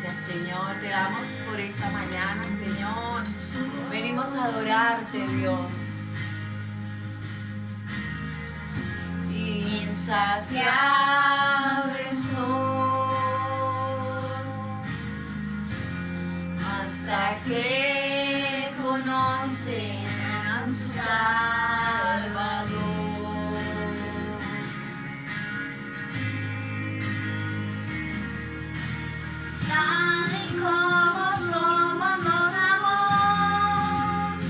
gracias, Señor. Te damos por esa mañana, Señor. Venimos a adorarte, Dios. Insaciable soy hasta que conocen a su Salvador. Tal y como somos nos amó.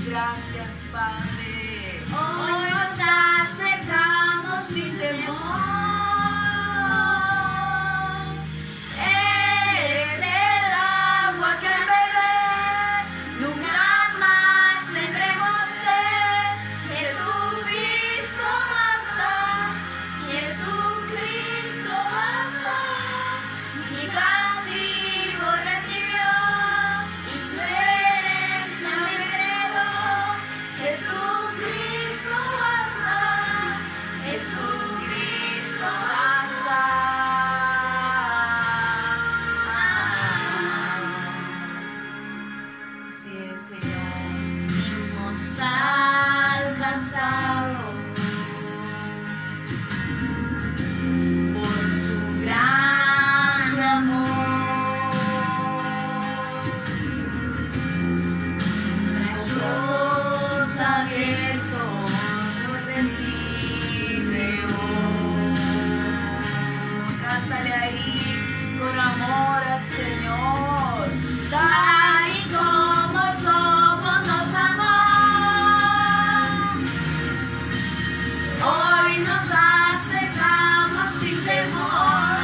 Gracias, Padre. Hoy nos acercamos sin temor. Eres el agua que al beber nunca más tendremos sed. Jesucristo basta, Jesucristo basta. Mi castigo recibió y su herencia me entregó. Jesucristo basta, Jesucristo basta. Así es, Señor. Hemos alcanzado por su gran amor. Nuestros abiertos nos recibe hoy. Cántale ahí con amor al Señor. Tal y como somos nos amó. Hoy nos acercamos sin temor.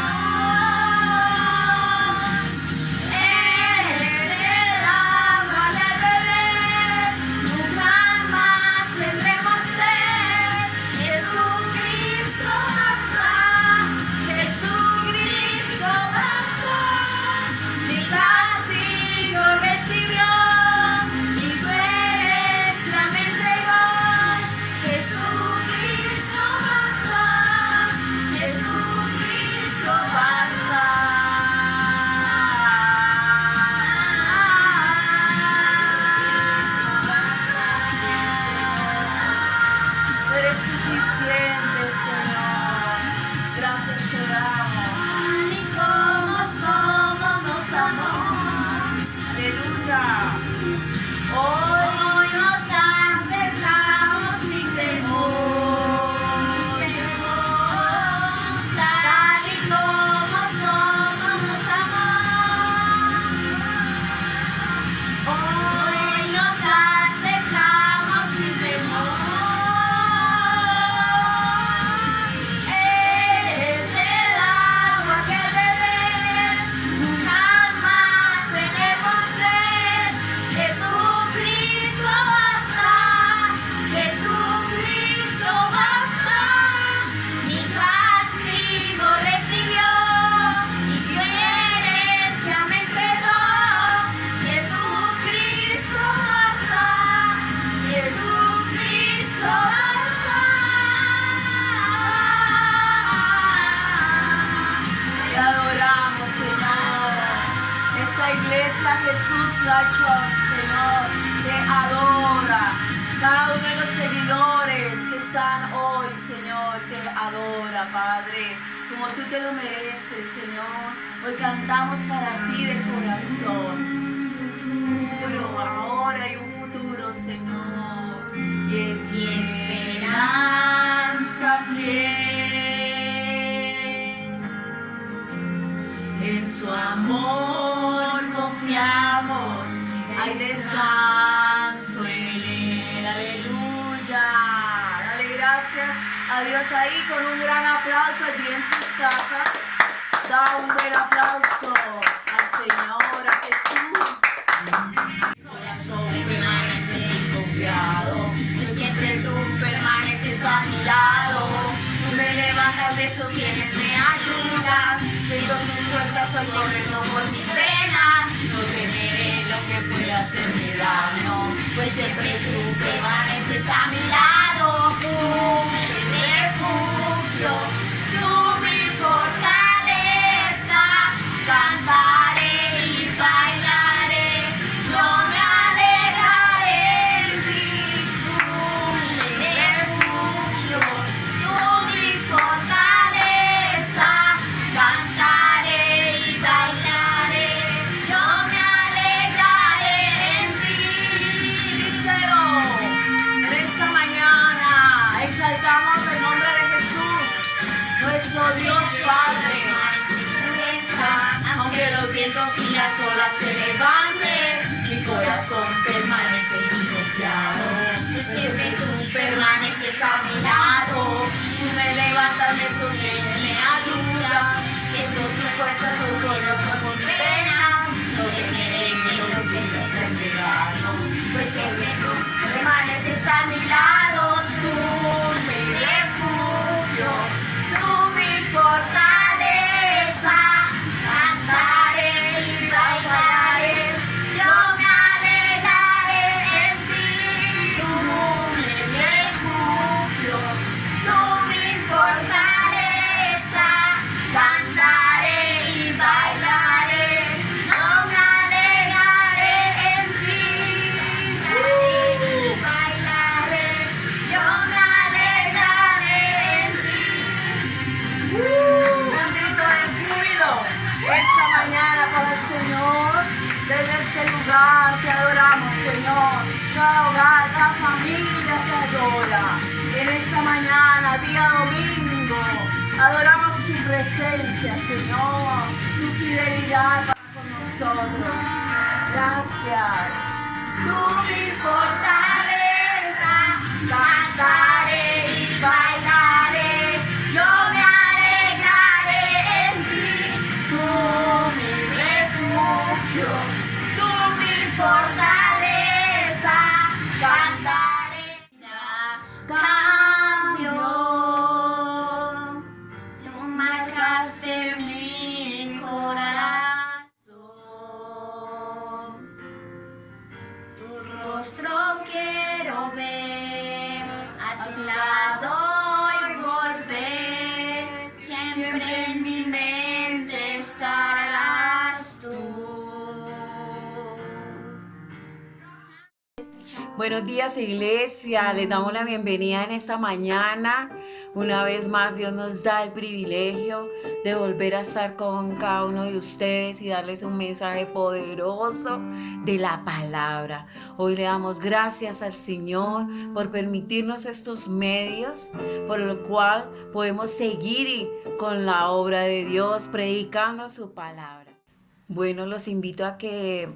Eres el agua que al beber nunca más tendremos sed. Jesucristo basta, Jesucristo basta. Mi castigo recibió y su herencia me entregó. Jesucristo basta, Jesucristo basta. Tú eres suficiente, Señor. Gracias te damos. Tal y como somos nos amó. Aleluya. Hoy nos acercamos sin temor. Tal y como somos nos amó. Hoy nos acercamos sin temor. Eres el agua que al beber nunca más tenemos sed. Jesucristo basta, Jesucristo basta. Mi castigo recibió y su herencia me entregó. Jesucristo basta, Jesucristo basta. Te adoramos, Señor. Esta iglesia, Jesús lo ha hecho, Señor. Te adora. Cada uno de los seguidores que están hoy, Señor, te adora, Padre. Como tú te lo mereces, Señor. Hoy cantamos para ti de corazón. Futuro, ahora y un futuro, Señor. Y esperanza fiel. En su amor confiamos, hay descanso en él. Aleluya. Dale gracias a Dios ahí con un gran aplauso allí en sus casas. Da un buen aplauso al Señor, a Jesús. Mi corazón permanece confiado, pues siempre tú permaneces a mi lado. Tú me levantas de esos quienes me ayudan. Siento tus fuerzas hoy corriendo por mis venas. No temeré lo que pueda hacerme daño, pues siempre tú permaneces a mi lado. Tú mi refugio, tú mi fortaleza. Cantaré y vientos y las olas se levanten, mi corazón permanece confiado. Pues siempre tú permaneces a mi lado, tú me levantas, me sostienes, me ayudas, que con tu fuerza tu cuerpo con pena, no temeré ni lo que no esté cerrado, pues siempre tú permaneces a mi lado, tú mi refugio, tú mi fortaleza, cantaré y bailaré, yo me alegraré en ti, tú mi refugio, tú mi fortaleza, cantaré y bailaré, yo me alegraré en ti, cantaré y bailaré, yo me alegraré en ti. Un grito de júbilo esta mañana para el Señor. Desde este lugar te adoramos, Señor. Cada hogar, cada familia te adora. En esta mañana, día domingo, adoramos tu presencia, Señor. Tu fidelidad para con nosotros. Gracias. Tú mi fortaleza, cantaré y bailaré, yo me alegraré en ti, tú mi refugio, tú mi fortaleza, cantaré. Cambio, tú marcaste mi corazón. Tu rostro quiero ver, a tu lado y volver, siempre en mi mente estarás tú. Buenos días, iglesia. Les damos la bienvenida en esta mañana. Una vez más, Dios nos da el privilegio de volver a estar con cada uno de ustedes y darles un mensaje poderoso de la palabra. Hoy le damos gracias al Señor por permitirnos estos medios, por lo cual podemos seguir con la obra de Dios, predicando su palabra. Bueno, los invito a que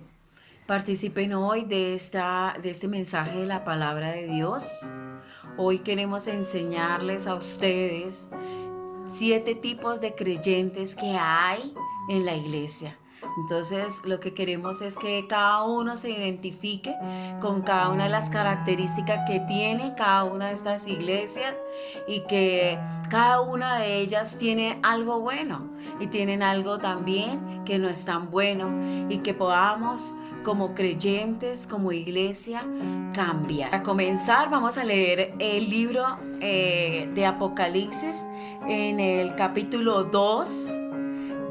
participen hoy de este mensaje de la palabra de Dios. Hoy queremos enseñarles a ustedes 7 tipos de creyentes que hay en la iglesia. Entonces, lo que queremos es que cada uno se identifique con cada una de las características que tiene cada una de estas iglesias y que cada una de ellas tiene algo bueno y tienen algo también que no es tan bueno y que podamos como creyentes, como iglesia, cambiar. Para comenzar, vamos a leer el libro de Apocalipsis en el capítulo 2,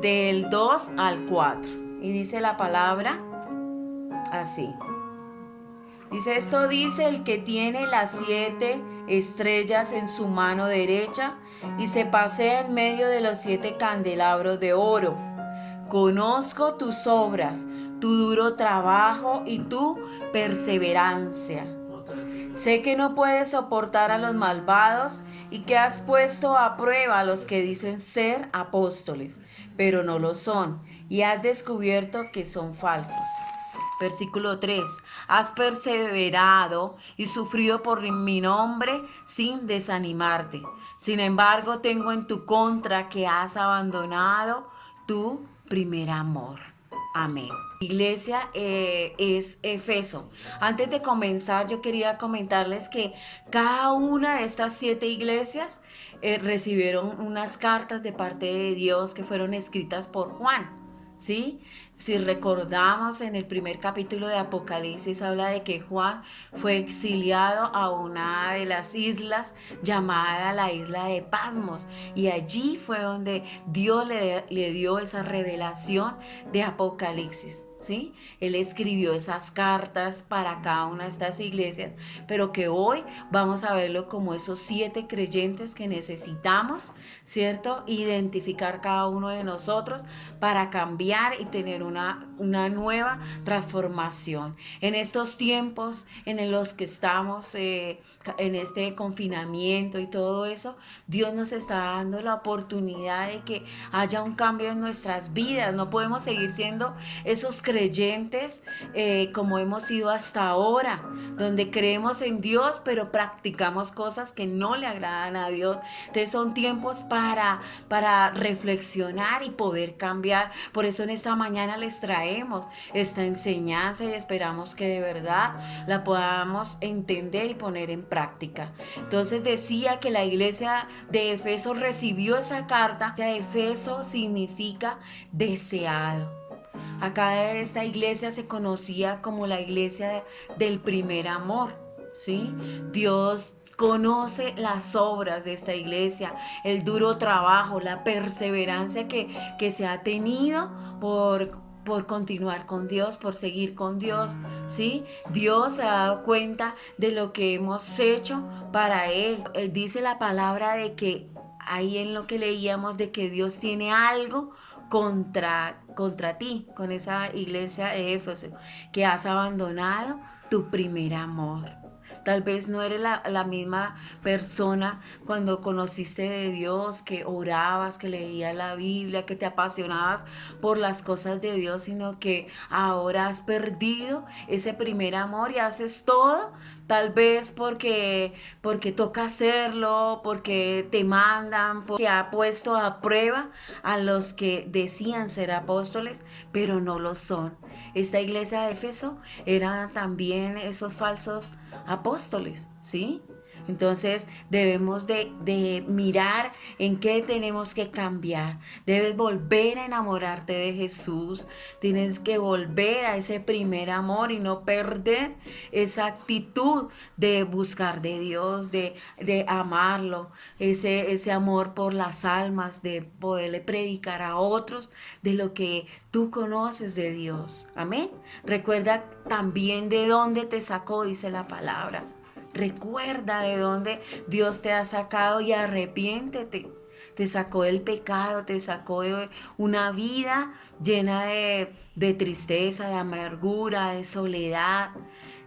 del 2 al 4. Y dice la palabra así. Dice, esto dice el que tiene las 7 estrellas en su mano derecha y se pasea en medio de los 7 candelabros de oro. Conozco tus obras, tu duro trabajo y tu perseverancia. Sé que no puedes soportar a los malvados y que has puesto a prueba a los que dicen ser apóstoles, pero no lo son, y has descubierto que son falsos. Versículo 3. Has perseverado y sufrido por mi nombre sin desanimarte. Sin embargo, tengo en tu contra que has abandonado tu primer amor. Amén. Iglesia es Efeso. Antes de comenzar, yo quería comentarles que cada una de estas 7 iglesias recibieron unas cartas de parte de Dios que fueron escritas por Juan, ¿sí? Si recordamos, en el primer capítulo de Apocalipsis habla de que Juan fue exiliado a una de las islas llamada la isla de Patmos, y allí fue donde Dios le dio esa revelación de Apocalipsis. ¿sí? Él escribió esas cartas para cada una de estas iglesias, pero que hoy vamos a verlo como esos 7 creyentes que necesitamos, ¿cierto? Identificar cada uno de nosotros para cambiar y tener una nueva transformación. En estos tiempos en los que estamos, en este confinamiento y todo eso, Dios nos está dando la oportunidad de que haya un cambio en nuestras vidas. No podemos seguir siendo esos creyentes como hemos sido hasta ahora, donde creemos en Dios pero practicamos cosas que no le agradan a Dios. Entonces son tiempos para reflexionar y poder cambiar. Por eso en esta mañana les traemos esta enseñanza y esperamos que de verdad la podamos entender y poner en práctica. Entonces decía que la iglesia de Efeso recibió esa carta. Efeso significa deseado. Acá esta iglesia se conocía como la iglesia del primer amor, ¿sí? Dios conoce las obras de esta iglesia, el duro trabajo, la perseverancia que se ha tenido por continuar con Dios, por seguir con Dios, ¿sí? Dios se ha dado cuenta de lo que hemos hecho para Él. Dice la palabra de que ahí en lo que leíamos de que Dios tiene algo contra ti, con esa iglesia de Éfeso, que has abandonado tu primer amor. Tal vez no eres la misma persona cuando conociste de Dios, que orabas, que leías la Biblia, que te apasionabas por las cosas de Dios, sino que ahora has perdido ese primer amor y haces todo, tal vez porque toca hacerlo, porque te mandan, porque ha puesto a prueba a los que decían ser apóstoles, pero no lo son. Esta iglesia de Éfeso era también esos falsos apóstoles, ¿sí? Entonces debemos de mirar en qué tenemos que cambiar. Debes volver a enamorarte de Jesús. Tienes que volver a ese primer amor y no perder esa actitud de buscar de Dios, de amarlo, ese amor por las almas, de poderle predicar a otros de lo que tú conoces de Dios. Amén. Recuerda también de dónde te sacó, dice la palabra. Recuerda de dónde Dios te ha sacado y arrepiéntete. Te sacó del pecado, te sacó de una vida llena de tristeza, de amargura, de soledad.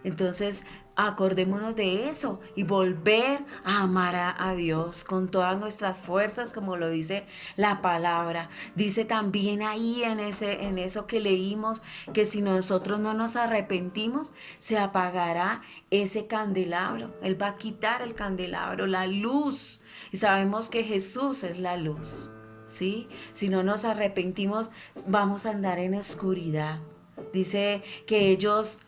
Entonces, acordémonos de eso y volver a amar a Dios con todas nuestras fuerzas, como lo dice la palabra. Dice también ahí en eso que leímos, que si nosotros no nos arrepentimos, se apagará ese candelabro. Él va a quitar el candelabro, la luz. Y sabemos que Jesús es la luz, ¿sí? Si no nos arrepentimos, vamos a andar en oscuridad. Dice que ellos,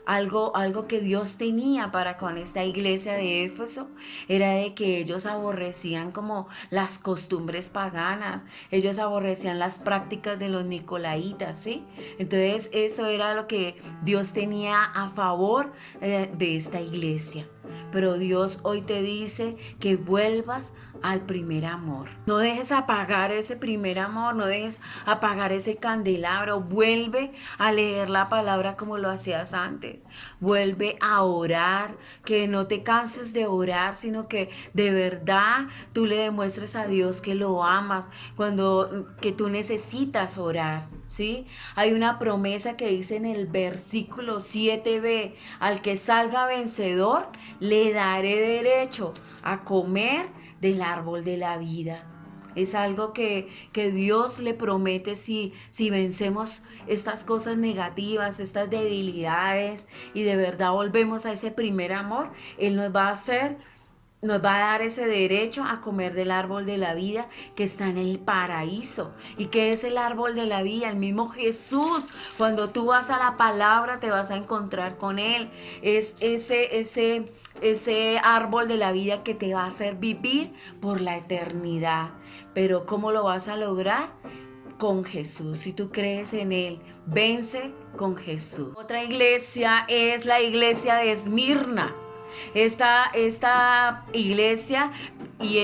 algo que Dios tenía para con esta iglesia de Éfeso, era de que ellos aborrecían como las costumbres paganas, ellos aborrecían las prácticas de los nicolaitas, ¿sí? Entonces eso era lo que Dios tenía a favor de esta iglesia. Pero Dios hoy te dice que vuelvas al primer amor. No dejes apagar ese primer amor, no dejes apagar ese candelabro. Vuelve a leer la palabra como lo hacías antes. Vuelve a orar, que no te canses de orar, sino que de verdad tú le demuestres a Dios que lo amas, que tú necesitas orar, ¿sí? Hay una promesa que dice en el versículo 7b, al que salga vencedor, le daré derecho a comer del árbol de la vida. Es algo que Dios le promete si vencemos estas cosas negativas, estas debilidades y de verdad volvemos a ese primer amor. Él nos va a dar ese derecho a comer del árbol de la vida que está en el paraíso. ¿Y qué es el árbol de la vida? El mismo Jesús. Cuando tú vas a la palabra te vas a encontrar con Él. Es ese árbol de la vida que te va a hacer vivir por la eternidad. Pero ¿cómo lo vas a lograr? Con Jesús. Si tú crees en Él, vence con Jesús. Otra iglesia es la iglesia de Esmirna. Esta iglesia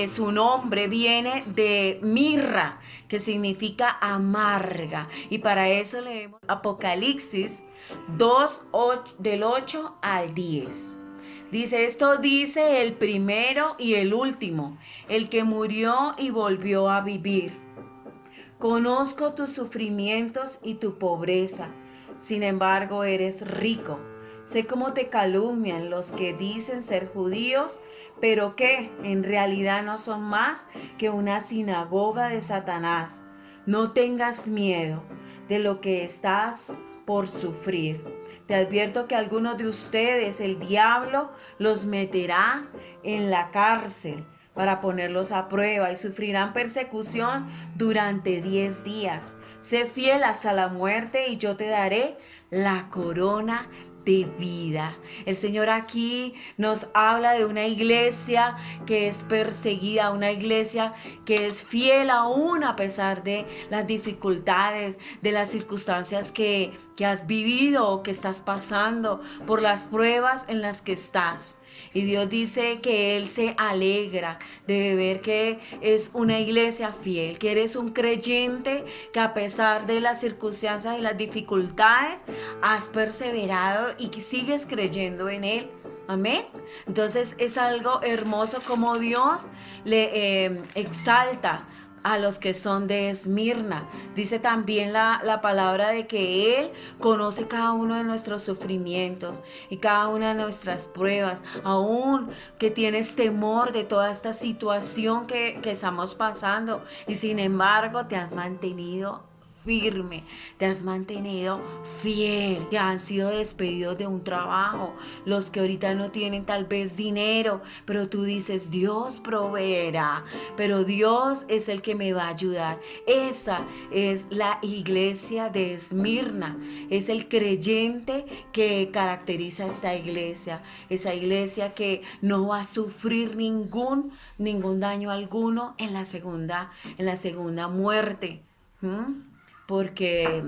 su nombre viene de mirra, que significa amarga. Y para eso leemos Apocalipsis 2, del 8 al 10. Dice, esto dice el primero y el último, el que murió y volvió a vivir. Conozco tus sufrimientos y tu pobreza, sin embargo eres rico. Sé cómo te calumnian los que dicen ser judíos, pero que en realidad no son más que una sinagoga de Satanás. No tengas miedo de lo que estás por sufrir. Te advierto que algunos de ustedes el diablo los meterá en la cárcel para ponerlos a prueba y sufrirán persecución durante 10 días. Sé fiel hasta la muerte y yo te daré la corona de vida. El Señor aquí nos habla de una iglesia que es perseguida, una iglesia que es fiel aún a pesar de las dificultades, de las circunstancias que has vivido o que estás pasando, por las pruebas en las que estás. Y Dios dice que Él se alegra de ver que es una iglesia fiel, que eres un creyente que a pesar de las circunstancias y las dificultades has perseverado y que sigues creyendo en Él. Amén. Entonces es algo hermoso como Dios le exalta a los que son de Esmirna. Dice también la palabra de que Él conoce cada uno de nuestros sufrimientos y cada una de nuestras pruebas, aún que tienes temor de toda esta situación que estamos pasando, y sin embargo te has mantenido firme, te has mantenido fiel, que han sido despedidos de un trabajo, los que ahorita no tienen tal vez dinero, pero tú dices, Dios proveerá, pero Dios es el que me va a ayudar. Esa es la iglesia de Esmirna, es el creyente que caracteriza a esta iglesia, esa iglesia que no va a sufrir ningún daño alguno en la segunda muerte. Porque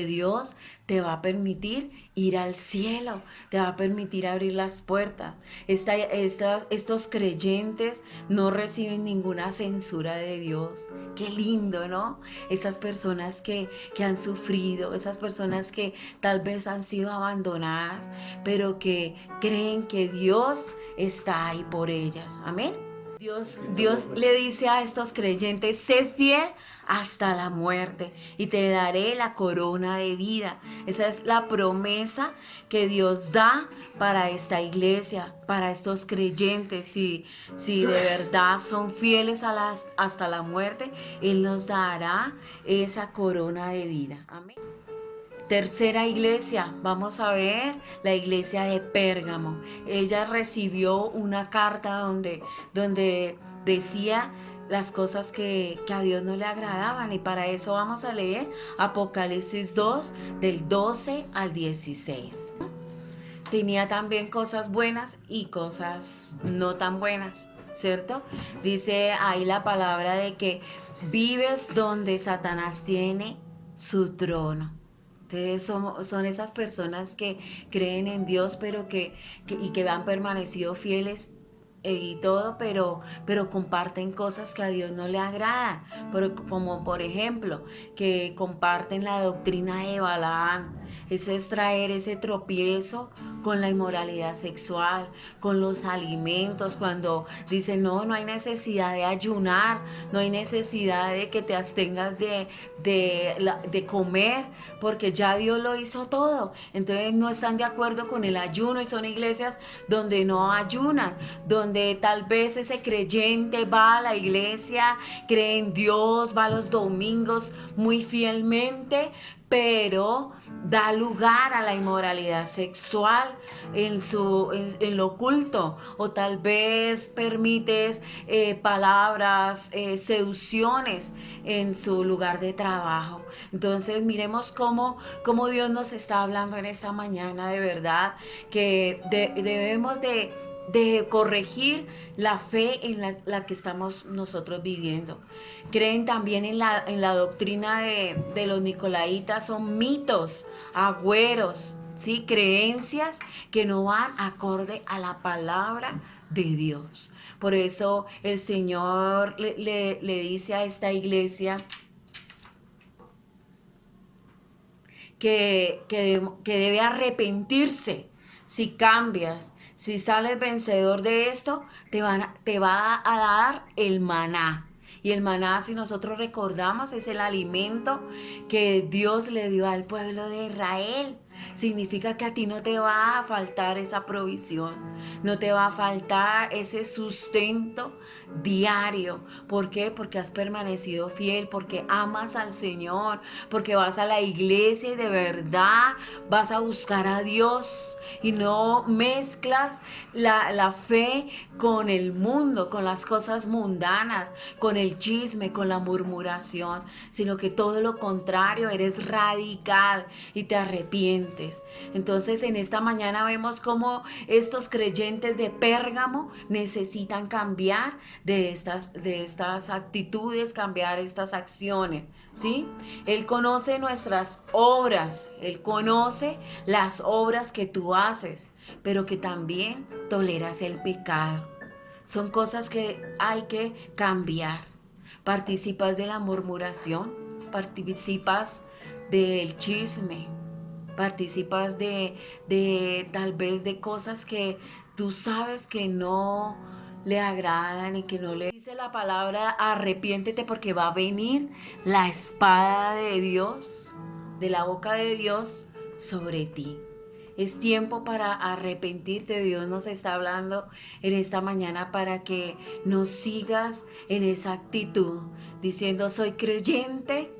Dios te va a permitir ir al cielo, te va a permitir abrir las puertas. Estos creyentes no reciben ninguna censura de Dios. Qué lindo, ¿no? Esas personas que han sufrido, esas personas que tal vez han sido abandonadas, pero que creen que Dios está ahí por ellas. Amén. Dios le dice a estos creyentes, sé fiel hasta la muerte y te daré la corona de vida. Esa es la promesa que Dios da para esta iglesia, para estos creyentes. Si de verdad son fieles hasta la muerte, Él nos dará esa corona de vida. Amén. Tercera iglesia, vamos a ver la iglesia de Pérgamo. Ella recibió una carta donde decía las cosas que a Dios no le agradaban, y para eso vamos a leer Apocalipsis 2 del 12 al 16. Tenía también cosas buenas y cosas no tan buenas, ¿cierto? Dice ahí la palabra de que vives donde Satanás tiene su trono. Entonces son esas personas que creen en Dios, pero que han permanecido fieles y todo, pero comparten cosas que a Dios no le agradan, como por ejemplo, que comparten la doctrina de Balaam. Eso es traer ese tropiezo con la inmoralidad sexual, con los alimentos, cuando dicen no hay necesidad de ayunar, no hay necesidad de que te abstengas de comer, porque ya Dios lo hizo todo. Entonces no están de acuerdo con el ayuno, y son iglesias donde no ayunan, donde tal vez ese creyente va a la iglesia, cree en Dios, va los domingos muy fielmente, pero da lugar a la inmoralidad sexual en lo oculto, o tal vez permites palabras, seducciones en su lugar de trabajo. Entonces miremos cómo Dios nos está hablando en esta mañana, de verdad, que debemos de corregir la fe en la que estamos nosotros viviendo. Creen también en la doctrina de los nicolaitas, son mitos, agüeros, ¿sí? Creencias que no van acorde a la palabra de Dios. Por eso el Señor le dice a esta iglesia que debe arrepentirse. Si cambias, si sales vencedor de esto, te va a dar el maná. Y el maná, si nosotros recordamos, es el alimento que Dios le dio al pueblo de Israel. Significa que a ti no te va a faltar esa provisión, no te va a faltar ese sustento diario. ¿Por qué? Porque has permanecido fiel, porque amas al Señor, porque vas a la iglesia y de verdad vas a buscar a Dios y no mezclas la fe con el mundo, con las cosas mundanas, con el chisme, con la murmuración, sino que todo lo contrario, eres radical y te arrepientes. Entonces en esta mañana vemos cómo estos creyentes de Pérgamo necesitan cambiar de estas actitudes, cambiar estas acciones, ¿sí? Él conoce nuestras obras, Él conoce las obras que tú haces, pero que también toleras el pecado. Son cosas que hay que cambiar. Participas de la murmuración, participas del chisme, participas de tal vez de cosas que tú sabes que no le agradan y que no le dice la palabra arrepiéntete, porque va a venir la espada de Dios, de la boca de Dios sobre ti. Es tiempo para arrepentirte. Dios nos está hablando en esta mañana para que no sigas en esa actitud diciendo soy creyente,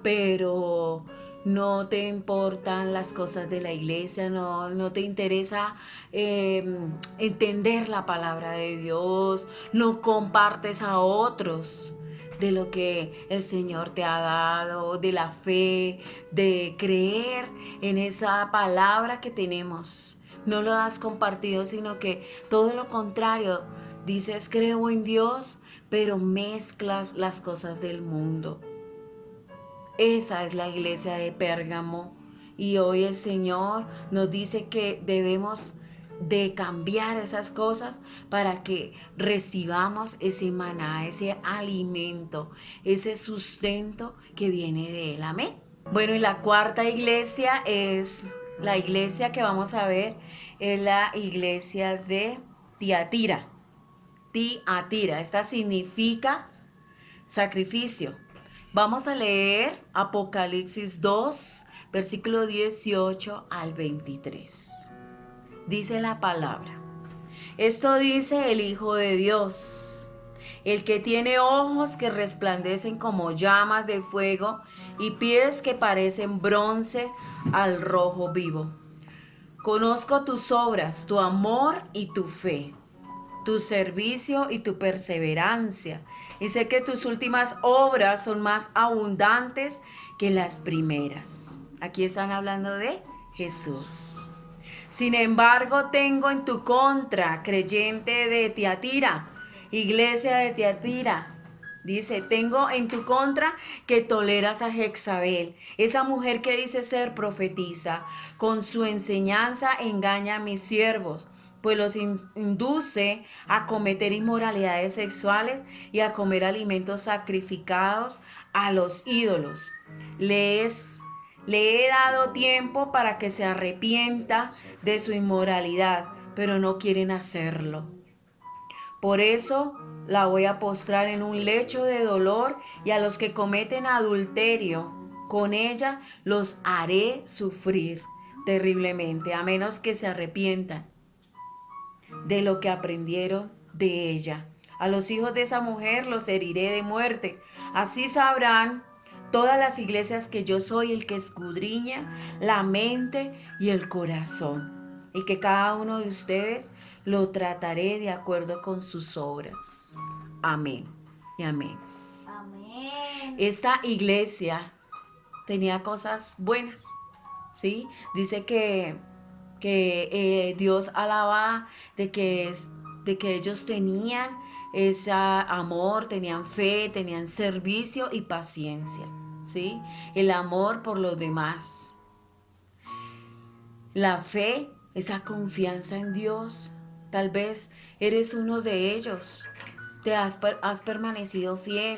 pero no te importan las cosas de la iglesia, no te interesa entender la palabra de Dios, no compartes a otros de lo que el Señor te ha dado, de la fe, de creer en esa palabra que tenemos. No lo has compartido, sino que todo lo contrario, dices creo en Dios, pero mezclas las cosas del mundo. Esa es la iglesia de Pérgamo y hoy el Señor nos dice que debemos de cambiar esas cosas para que recibamos ese maná, ese alimento, ese sustento que viene de Él. Amén. Bueno, y la cuarta iglesia es la iglesia que vamos a ver, es la iglesia de Tiatira. Tiatira, esta significa sacrificio. Vamos a leer Apocalipsis 2, versículo 18 al 23. Dice la palabra: esto dice el Hijo de Dios, el que tiene ojos que resplandecen como llamas de fuego y pies que parecen bronce al rojo vivo. Conozco tus obras, tu amor y tu fe, tu servicio y tu perseverancia, y sé que tus últimas obras son más abundantes que las primeras. Aquí están hablando de Jesús. Sin embargo, tengo en tu contra, creyente de Tiatira, iglesia de Tiatira. Dice, tengo en tu contra que toleras a Jezabel, esa mujer que dice ser profetisa. Con su enseñanza engaña a mis siervos, pues los induce a cometer inmoralidades sexuales y a comer alimentos sacrificados a los ídolos. Le he dado tiempo para que se arrepienta de su inmoralidad, pero no quieren hacerlo. Por eso la voy a postrar en un lecho de dolor, y a los que cometen adulterio con ella los haré sufrir terriblemente, a menos que se arrepientan de lo que aprendieron de ella. A los hijos de esa mujer los heriré de muerte. Así sabrán todas las iglesias que yo soy el que escudriña la mente y el corazón, y que cada uno de ustedes lo trataré de acuerdo con sus obras. Amén y amén. Amén. Esta iglesia tenía cosas buenas, ¿sí? Dice que Dios alaba de que ellos tenían ese amor, tenían fe, tenían servicio y paciencia, ¿sí? El amor por los demás. La fe, esa confianza en Dios, Tal vez eres uno de ellos. Has permanecido fiel.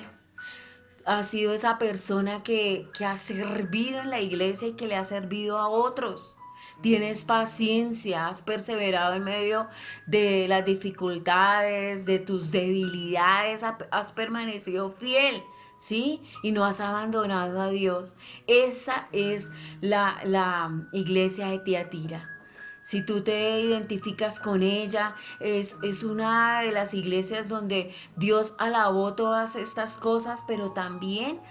Has sido esa persona que ha servido en la iglesia y que le ha servido a otros. Tienes paciencia, has perseverado en medio de las dificultades, de tus debilidades, has permanecido fiel, ¿sí? Y no has abandonado a Dios. Esa es la iglesia de Tiatira. Si tú te identificas con ella, es una de las iglesias donde Dios alabó todas estas cosas, pero también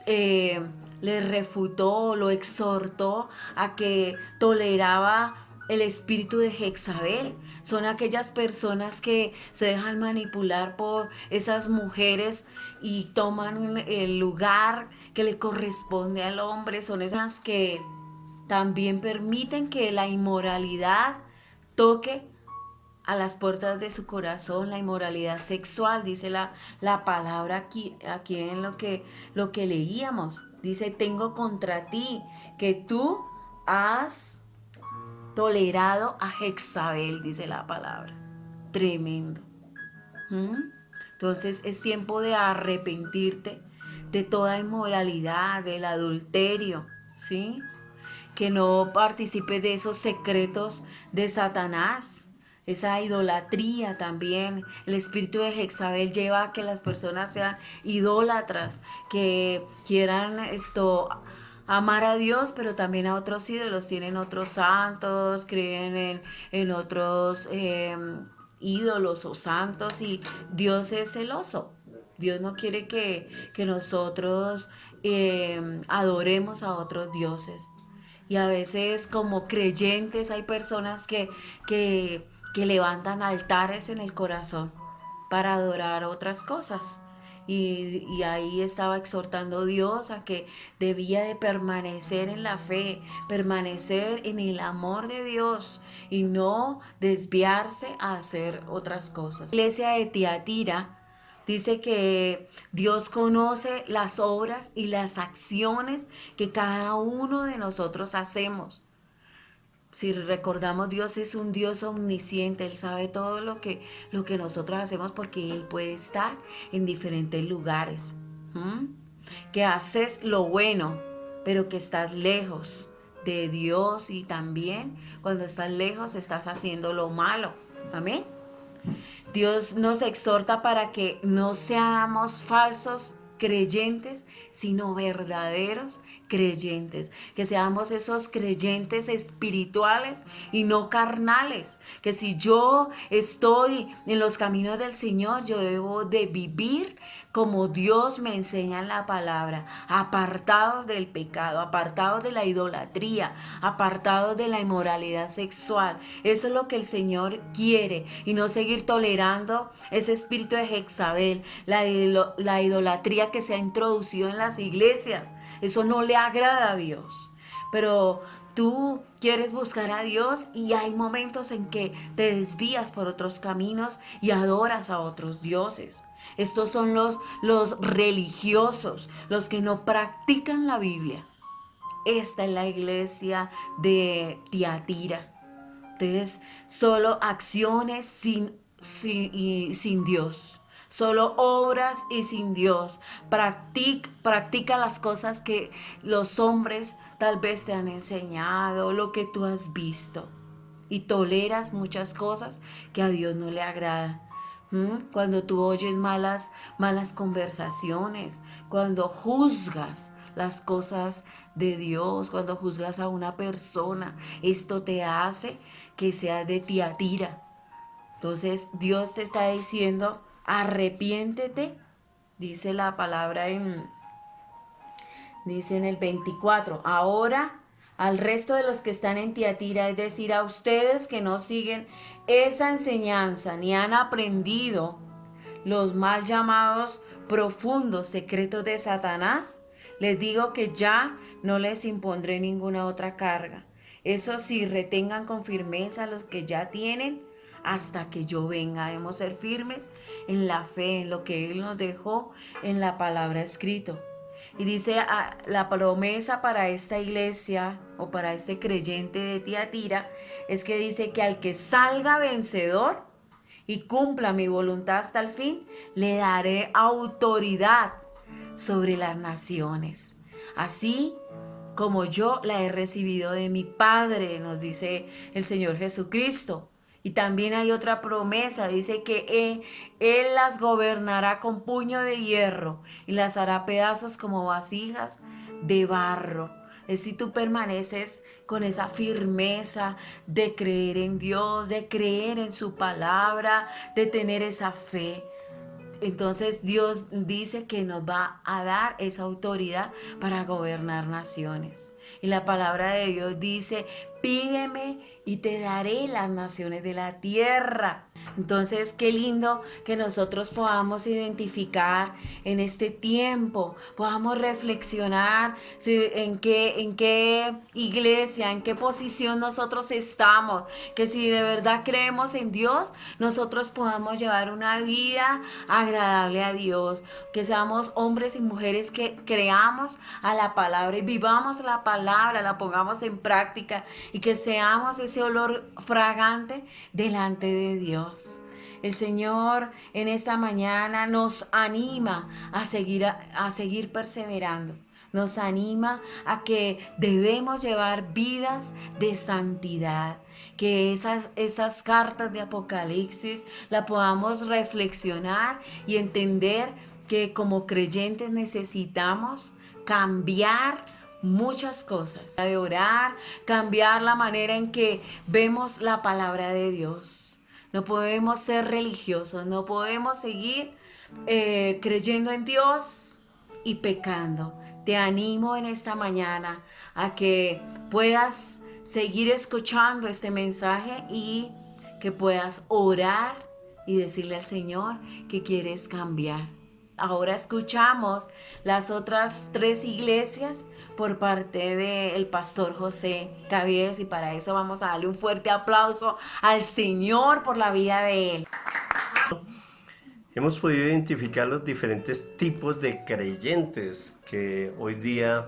eh, le refutó, lo exhortó a que toleraba el espíritu de Jezabel. Son aquellas personas que se dejan manipular por esas mujeres y toman el lugar que le corresponde al hombre. Son esas que también permiten que la inmoralidad toque a las puertas de su corazón, la inmoralidad sexual, dice la palabra aquí en lo que leíamos. Dice, tengo contra ti que tú has tolerado a Jezabel, dice la palabra. Tremendo. Entonces es tiempo de arrepentirte de toda inmoralidad, del adulterio, ¿sí? Que no participe de esos secretos de Satanás, esa idolatría también. El espíritu de Jezabel lleva a que las personas sean idólatras, que quieran amar a Dios, pero también a otros ídolos. Tienen otros santos, creen en otros ídolos o santos, y Dios es celoso. Dios no quiere que nosotros adoremos a otros dioses. Y a veces como creyentes hay personas que levantan altares en el corazón para adorar otras cosas. Y ahí estaba exhortando Dios a que debía de permanecer en la fe, permanecer en el amor de Dios y no desviarse a hacer otras cosas. La iglesia de Tiatira dice que Dios conoce las obras y las acciones que cada uno de nosotros hacemos. Si recordamos, Dios es un Dios omnisciente. Él sabe todo lo que nosotros hacemos, porque Él puede estar en diferentes lugares. Que haces lo bueno, pero que estás lejos de Dios, y también cuando estás lejos estás haciendo lo malo. Amén. Dios nos exhorta para que no seamos falsos creyentes, sino verdaderos creyentes, que seamos esos creyentes espirituales y no carnales, que si yo estoy en los caminos del Señor, yo debo de vivir como Dios me enseña en la palabra, apartados del pecado, apartados de la idolatría, apartados de la inmoralidad sexual. Eso es lo que el Señor quiere, y no seguir tolerando ese espíritu de Jezabel, la idolatría que se ha introducido en las iglesias. Eso no le agrada a Dios. Pero tú quieres buscar a Dios y hay momentos en que te desvías por otros caminos y adoras a otros dioses. Estos son los religiosos, los que no practican la Biblia. Esta es la iglesia de Tiatira. Entonces, solo acciones sin Dios. Solo obras y sin Dios. Practica las cosas que los hombres tal vez te han enseñado, lo que tú has visto. Y toleras muchas cosas que a Dios no le agradan. Cuando tú oyes malas conversaciones, cuando juzgas las cosas de Dios, cuando juzgas a una persona, esto te hace que seas de Tiatira. Entonces Dios te está diciendo, arrepiéntete, dice la palabra dice en el 24, ahora al resto de los que están en Tiatira, es decir, a ustedes que no siguen esa enseñanza ni han aprendido los mal llamados profundos secretos de Satanás, les digo que ya no les impondré ninguna otra carga. Eso sí, retengan con firmeza los que ya tienen hasta que yo venga. Debemos ser firmes en la fe, en lo que Él nos dejó en la palabra escrito. Y dice la promesa para esta iglesia o para este creyente de Tiatira es que dice que al que salga vencedor, y cumpla mi voluntad hasta el fin, le daré autoridad sobre las naciones. Así como yo la he recibido de mi Padre, nos dice el Señor Jesucristo. Y también hay otra promesa, dice que Él las gobernará con puño de hierro y las hará pedazos como vasijas de barro. Es si tú permaneces con esa firmeza de creer en Dios, de creer en su palabra, de tener esa fe. Entonces Dios dice que nos va a dar esa autoridad para gobernar naciones. Y la palabra de Dios dice, pídeme y te daré las naciones de la tierra. Entonces, qué lindo que nosotros podamos identificar en este tiempo, podamos reflexionar en qué iglesia, en qué posición nosotros estamos, que si de verdad creemos en Dios, nosotros podamos llevar una vida agradable a Dios, que seamos hombres y mujeres que creamos a la palabra y vivamos la palabra, la pongamos en práctica y que seamos ese olor fragante delante de Dios. El Señor en esta mañana nos anima a seguir perseverando. Nos anima a que debemos llevar vidas de santidad. Que esas cartas de Apocalipsis la podamos reflexionar y entender que como creyentes necesitamos cambiar muchas cosas. De orar, cambiar la manera en que vemos la palabra de Dios. No podemos ser religiosos, no podemos seguir creyendo en Dios y pecando. Te animo en esta mañana a que puedas seguir escuchando este mensaje y que puedas orar y decirle al Señor que quieres cambiar. Ahora escuchamos las otras 3 iglesias por parte del pastor José Caviedes y para eso vamos a darle un fuerte aplauso al Señor por la vida de él. Hemos podido identificar los diferentes tipos de creyentes que hoy día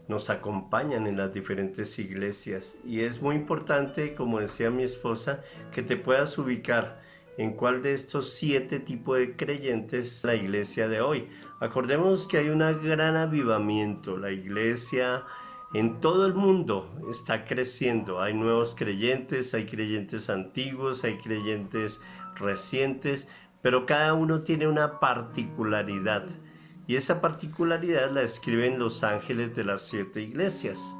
nos acompañan en las diferentes iglesias y es muy importante, como decía mi esposa, que te puedas ubicar en cuál de estos 7 tipos de creyentes la iglesia de hoy. Acordemos que hay un gran avivamiento, la iglesia en todo el mundo está creciendo, hay nuevos creyentes, hay creyentes antiguos, hay creyentes recientes, pero cada uno tiene una particularidad y esa particularidad la escriben los ángeles de las 7 iglesias.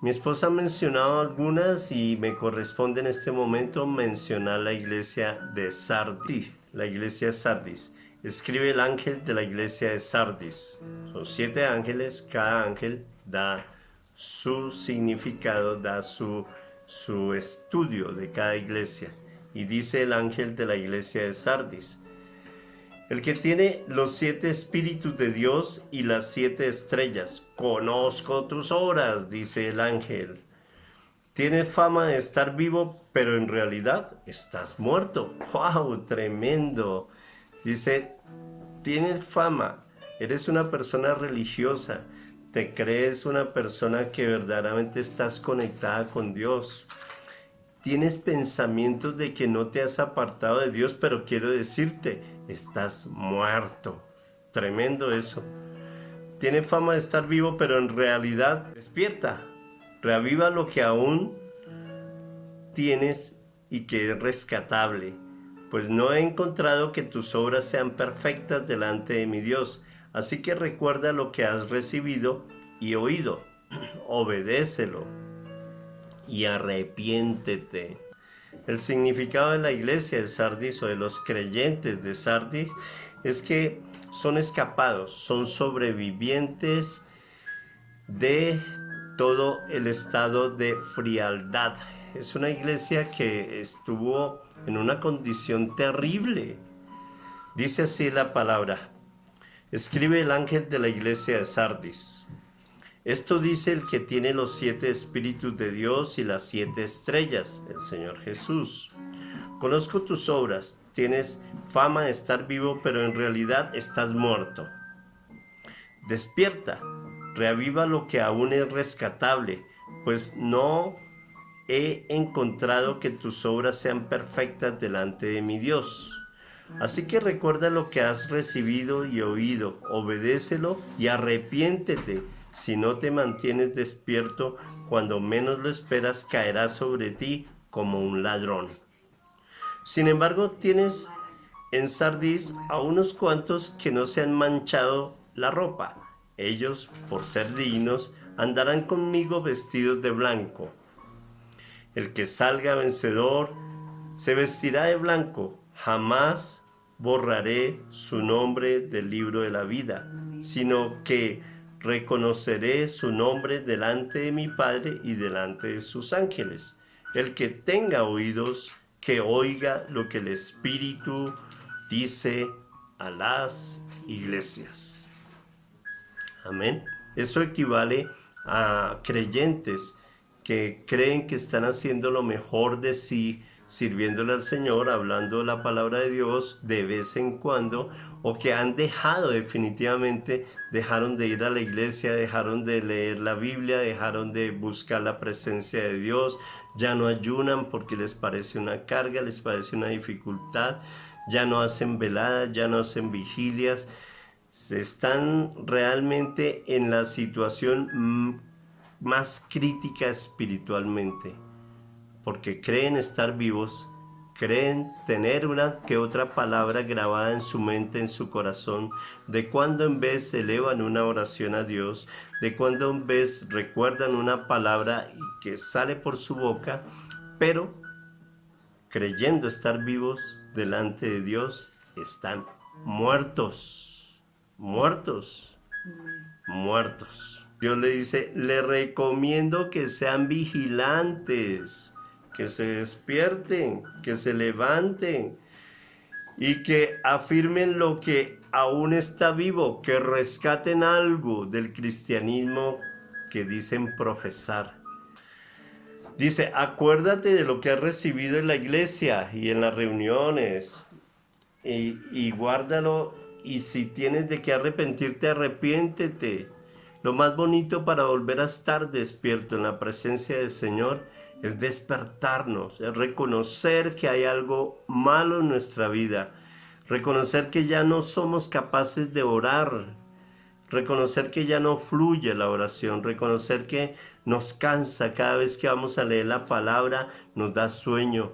Mi esposa ha mencionado algunas y me corresponde en este momento mencionar la iglesia de Sardis. La iglesia de Sardis. Escribe el ángel de la iglesia de Sardis. Son 7 ángeles, cada ángel da su significado, da su estudio de cada iglesia. Y dice el ángel de la iglesia de Sardis: el que tiene los 7 espíritus de Dios y las 7 estrellas. Conozco tus obras, dice el ángel. Tienes fama de estar vivo, pero en realidad estás muerto. ¡Wow! Tremendo. Dice, tienes fama, eres una persona religiosa, te crees una persona que verdaderamente estás conectada con Dios. Tienes pensamientos de que no te has apartado de Dios, pero quiero decirte, estás muerto. Tremendo eso. Tiene fama de estar vivo, pero en realidad despierta. Reaviva lo que aún tienes y que es rescatable. Pues no he encontrado que tus obras sean perfectas delante de mi Dios. Así que recuerda lo que has recibido y oído. Obedécelo y arrepiéntete. El significado de la iglesia de Sardis o de los creyentes de Sardis es que son escapados, son sobrevivientes de todo el estado de frialdad. Es una iglesia que estuvo en una condición terrible. Dice así la palabra. Escribe el ángel de la iglesia de Sardis. Esto dice el que tiene los 7 espíritus de Dios y las 7 estrellas, el Señor Jesús. Conozco tus obras, tienes fama de estar vivo, pero en realidad estás muerto. Despierta, reaviva lo que aún es rescatable, pues no he encontrado que tus obras sean perfectas delante de mi Dios. Así que recuerda lo que has recibido y oído, obedécelo y arrepiéntete. Si no te mantienes despierto, cuando menos lo esperas, caerá sobre ti como un ladrón. Sin embargo, tienes en Sardis a unos cuantos que no se han manchado la ropa. Ellos, por ser dignos, andarán conmigo vestidos de blanco. El que salga vencedor se vestirá de blanco. Jamás borraré su nombre del libro de la vida, sino que reconoceré su nombre delante de mi Padre y delante de sus ángeles. El que tenga oídos, que oiga lo que el Espíritu dice a las iglesias. Amén. Eso equivale a creyentes que creen que están haciendo lo mejor de sí, sirviéndole al Señor, hablando la palabra de Dios de vez en cuando, o que han dejado definitivamente, dejaron de ir a la iglesia, dejaron de leer la Biblia, dejaron de buscar la presencia de Dios, ya no ayunan porque les parece una carga, les parece una dificultad, ya no hacen veladas, ya no hacen vigilias, están realmente en la situación más crítica espiritualmente, porque creen estar vivos, creen tener una que otra palabra grabada en su mente, en su corazón, de cuando en vez elevan una oración a Dios, de cuando en vez recuerdan una palabra que sale por su boca, pero creyendo estar vivos delante de Dios, están muertos, muertos, muertos. Dios le dice, le recomiendo que sean vigilantes, que se despierten, que se levanten y que afirmen lo que aún está vivo, que rescaten algo del cristianismo que dicen profesar. Dice, acuérdate de lo que has recibido en la iglesia y en las reuniones y guárdalo, y si tienes de qué arrepentirte, arrepiéntete. Lo más bonito para volver a estar despierto en la presencia del Señor es despertarnos, es reconocer que hay algo malo en nuestra vida, reconocer que ya no somos capaces de orar, reconocer que ya no fluye la oración, reconocer que nos cansa cada vez que vamos a leer la palabra, nos da sueño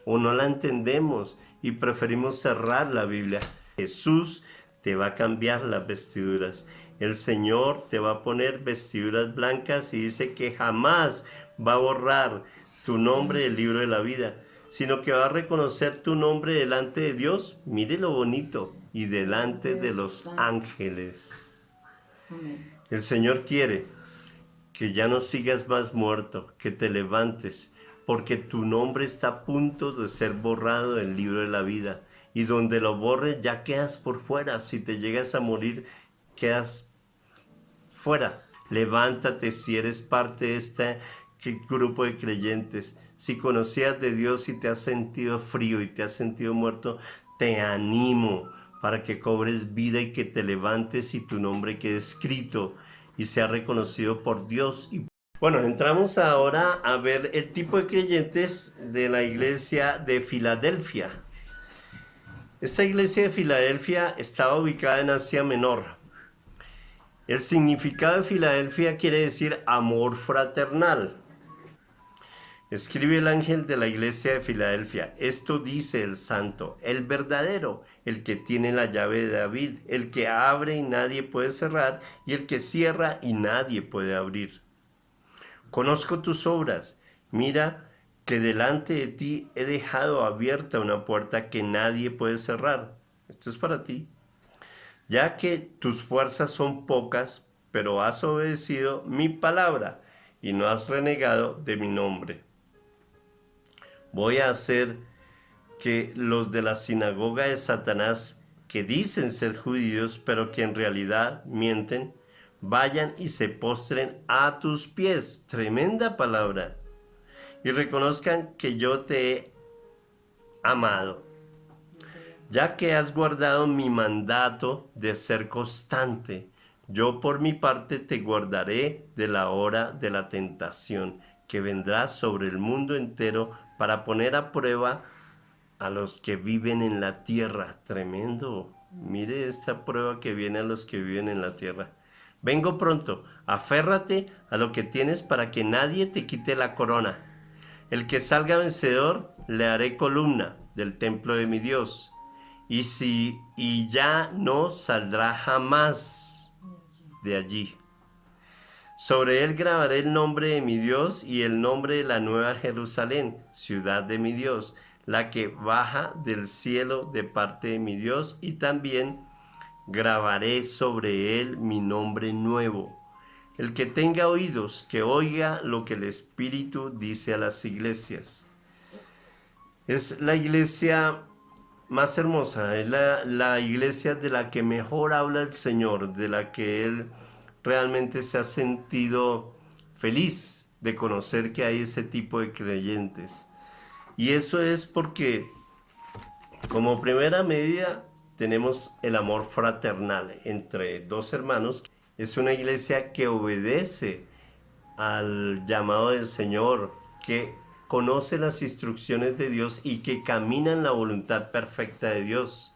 o no la entendemos y preferimos cerrar la Biblia. Jesús te va a cambiar las vestiduras. El Señor te va a poner vestiduras blancas y dice que jamás va a borrar tu nombre del libro de la vida, sino que va a reconocer tu nombre delante de Dios, mire lo bonito, y delante de los ángeles. El Señor quiere que ya no sigas más muerto, que te levantes, porque tu nombre está a punto de ser borrado del libro de la vida, y donde lo borres ya quedas por fuera. Si te llegas a morir, quedas fuera. Levántate si eres parte de este grupo de creyentes. Si conocías de Dios y te has sentido frío y te has sentido muerto, te animo para que cobres vida y que te levantes y tu nombre quede escrito y sea reconocido por Dios. Bueno, entramos ahora a ver el tipo de creyentes de la iglesia de Filadelfia. Esta iglesia de Filadelfia estaba ubicada en Asia Menor. El significado de Filadelfia quiere decir amor fraternal. Escribe el ángel de la iglesia de Filadelfia, esto dice el santo, el verdadero, el que tiene la llave de David, el que abre y nadie puede cerrar, y el que cierra y nadie puede abrir. Conozco tus obras, mira que delante de ti he dejado abierta una puerta que nadie puede cerrar. Esto es para ti. Ya que tus fuerzas son pocas, pero has obedecido mi palabra y no has renegado de mi nombre. Voy a hacer que los de la sinagoga de Satanás, que dicen ser judíos, pero que en realidad mienten, vayan y se postren a tus pies. Tremenda palabra. Y reconozcan que yo te he amado, ya que has guardado mi mandato de ser constante. Yo por mi parte te guardaré de la hora de la tentación que vendrá sobre el mundo entero para poner a prueba a los que viven en la tierra. Tremendo. Mire esta prueba que viene a los que viven en la tierra. Vengo pronto, aférrate a lo que tienes para que nadie te quite la corona. El que salga vencedor le haré columna del templo de mi Dios, y ya no saldrá jamás de allí. Sobre él grabaré el nombre de mi Dios y el nombre de la nueva Jerusalén, ciudad de mi Dios, la que baja del cielo de parte de mi Dios, y también grabaré sobre él mi nombre nuevo. El que tenga oídos, que oiga lo que el Espíritu dice a las iglesias. Es la iglesia más hermosa, es la iglesia de la que mejor habla el Señor, de la que Él realmente se ha sentido feliz de conocer que hay ese tipo de creyentes. Y eso es porque, como primera medida, tenemos el amor fraternal entre dos hermanos. Es una iglesia que obedece al llamado del Señor, que conoce las instrucciones de Dios y que camina en la voluntad perfecta de Dios.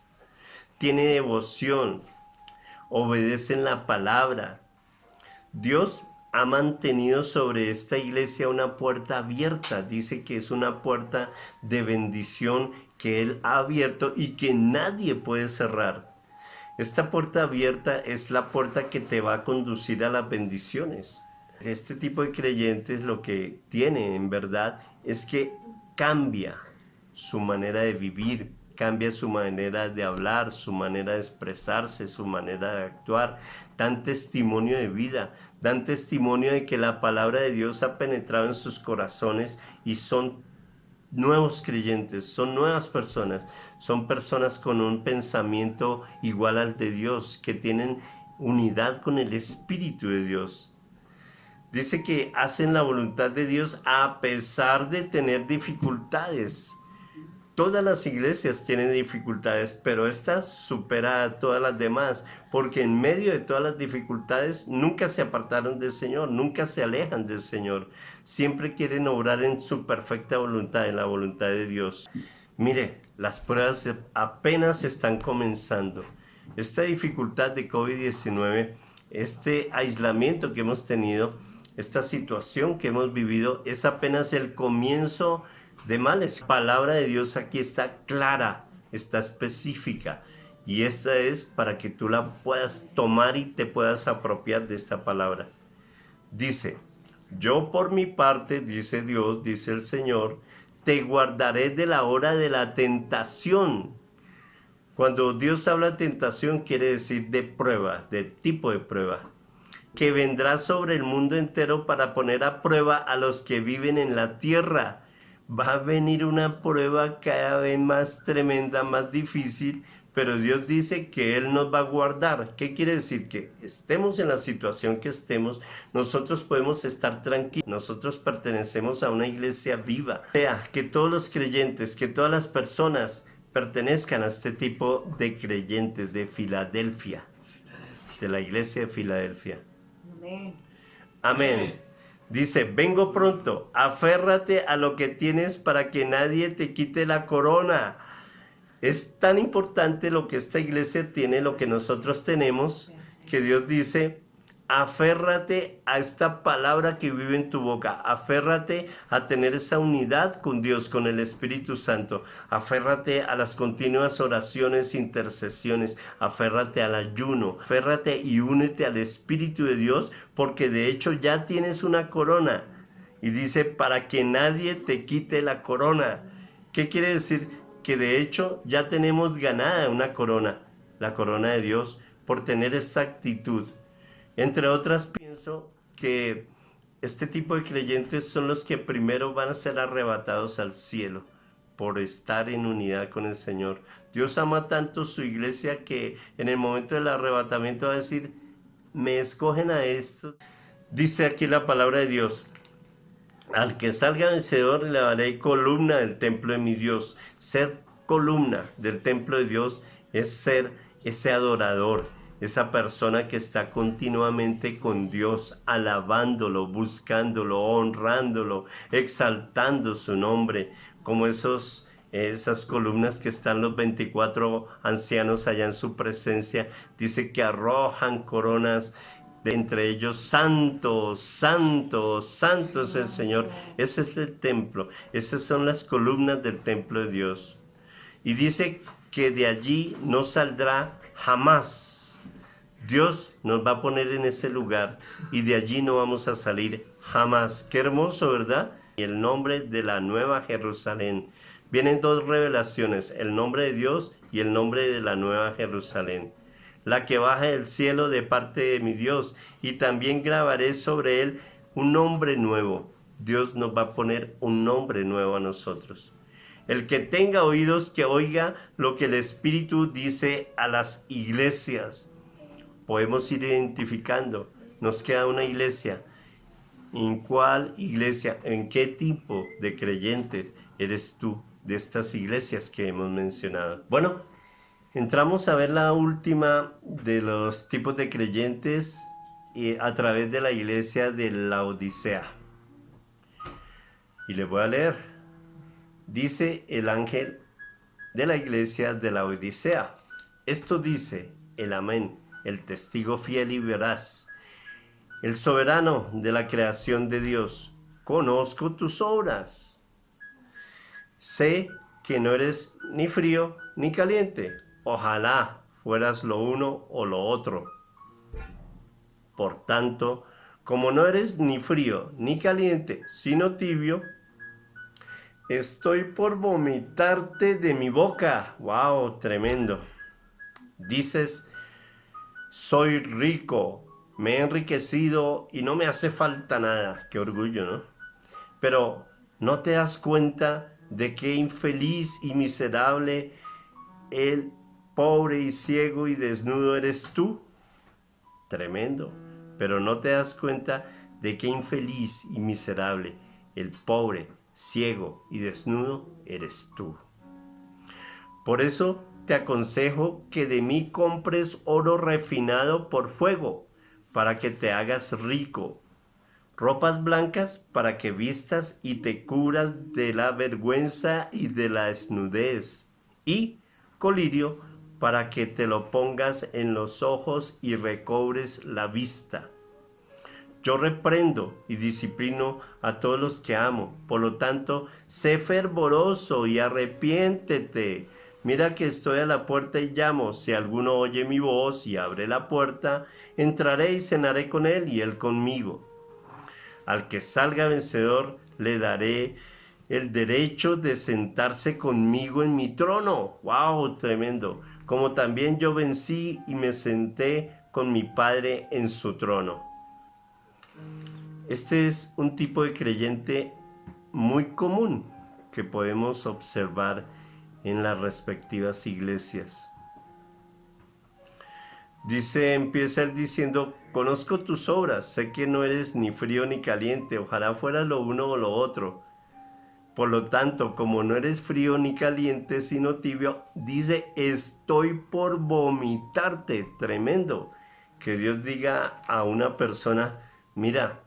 Tiene devoción, obedecen la palabra. Dios ha mantenido sobre esta iglesia una puerta abierta. Dice que es una puerta de bendición que Él ha abierto y que nadie puede cerrar. Esta puerta abierta es la puerta que te va a conducir a las bendiciones. Este tipo de creyentes lo que tiene en verdad es que cambia su manera de vivir, cambia su manera de hablar, su manera de expresarse, su manera de actuar. Dan testimonio de vida, dan testimonio de que la palabra de Dios ha penetrado en sus corazones y son nuevos creyentes, son nuevas personas, son personas con un pensamiento igual al de Dios, que tienen unidad con el Espíritu de Dios. Dice que hacen la voluntad de Dios a pesar de tener dificultades. Todas las iglesias tienen dificultades, pero esta supera a todas las demás, porque en medio de todas las dificultades nunca se apartaron del Señor, nunca se alejan del Señor. Siempre quieren obrar en su perfecta voluntad, en la voluntad de Dios. Mire, las pruebas apenas están comenzando. Esta dificultad de COVID-19, este aislamiento que hemos tenido, esta situación que hemos vivido, es apenas el comienzo de males. La palabra de Dios aquí está clara, está específica, y esta es para que tú la puedas tomar y te puedas apropiar de esta palabra. Dice: yo por mi parte, dice Dios, dice el Señor, te guardaré de la hora de la tentación. Cuando Dios habla de tentación, quiere decir de prueba, de tipo de prueba, que vendrá sobre el mundo entero para poner a prueba a los que viven en la tierra. Va a venir una prueba cada vez más tremenda, más difícil, pero Dios dice que Él nos va a guardar. ¿Qué quiere decir? Que estemos en la situación que estemos, nosotros podemos estar tranquilos. Nosotros pertenecemos a una iglesia viva. O sea, que todos los creyentes, que todas las personas pertenezcan a este tipo de creyentes de Filadelfia, de la iglesia de Filadelfia. Amén. Amén. Dice: vengo pronto, aférrate a lo que tienes para que nadie te quite la corona. Es tan importante lo que esta iglesia tiene, lo que nosotros tenemos, que Dios dice: aférrate a esta palabra que vive en tu boca, aférrate a tener esa unidad con Dios, con el Espíritu Santo, aférrate a las continuas oraciones, intercesiones, aférrate al ayuno, aférrate y únete al Espíritu de Dios, porque de hecho ya tienes una corona. Y dice: para que nadie te quite la corona. ¿Qué quiere decir? Que de hecho ya tenemos ganada una corona, la corona de Dios, por tener esta actitud. Entre otras, pienso que este tipo de creyentes son los que primero van a ser arrebatados al cielo por estar en unidad con el Señor. Dios ama tanto su iglesia que en el momento del arrebatamiento va a decir: me escogen a estos. Dice aquí la palabra de Dios: al que salga vencedor le daré columna del templo de mi Dios. Ser columna del templo de Dios es ser ese adorador, esa persona que está continuamente con Dios, alabándolo, buscándolo, honrándolo, exaltando su nombre, como esas columnas que están los 24 ancianos allá en su presencia, dice que arrojan coronas de entre ellos, santo, santo, santo es el Señor. Ese es el templo, esas son las columnas del templo de Dios. Y dice que de allí no saldrá jamás. Dios nos va a poner en ese lugar y de allí no vamos a salir jamás. Qué hermoso, ¿verdad? Y el nombre de la Nueva Jerusalén. Vienen dos revelaciones, el nombre de Dios y el nombre de la Nueva Jerusalén, la que baja del cielo de parte de mi Dios, y también grabaré sobre él un nombre nuevo. Dios nos va a poner un nombre nuevo a nosotros. El que tenga oídos, que oiga lo que el Espíritu dice a las iglesias. Podemos ir identificando, nos queda una iglesia. ¿En cuál iglesia, en qué tipo de creyente eres tú de estas iglesias que hemos mencionado? Bueno, entramos a ver la última de los tipos de creyentes a través de la iglesia de Laodicea. Y les voy a leer. Dice el ángel de la iglesia de Laodicea. Esto dice el Amén, el testigo fiel y veraz, el soberano de la creación de Dios. Conozco tus obras. Sé que no eres ni frío ni caliente. Ojalá fueras lo uno o lo otro. Por tanto, como no eres ni frío ni caliente, sino tibio, estoy por vomitarte de mi boca. ¡Wow! Tremendo. Dices, soy rico, me he enriquecido y no me hace falta nada. Qué orgullo, ¿no? Pero ¿no te das cuenta de qué infeliz y miserable, el pobre y ciego y desnudo eres tú? Tremendo. Pero ¿no te das cuenta de qué infeliz y miserable, el pobre, ciego y desnudo eres tú? Por eso te aconsejo que de mí compres oro refinado por fuego, para que te hagas rico, ropas blancas para que vistas y te cubras de la vergüenza y de la desnudez, y colirio para que te lo pongas en los ojos y recobres la vista. Yo reprendo y disciplino a todos los que amo. Por lo tanto, sé fervoroso y arrepiéntete. Mira que estoy a la puerta y llamo. Si alguno oye mi voz y abre la puerta, entraré y cenaré con él y él conmigo. Al que salga vencedor, le daré el derecho de sentarse conmigo en mi trono. ¡Wow! Tremendo. Como también yo vencí y me senté con mi Padre en su trono. Este es un tipo de creyente muy común que podemos observar en las respectivas iglesias. Empieza él diciendo, conozco tus obras, sé que no eres ni frío ni caliente, ojalá fueras lo uno o lo otro. Por lo tanto, como no eres frío ni caliente, sino tibio, dice, estoy por vomitarte. Tremendo. Que Dios diga a una persona, mira,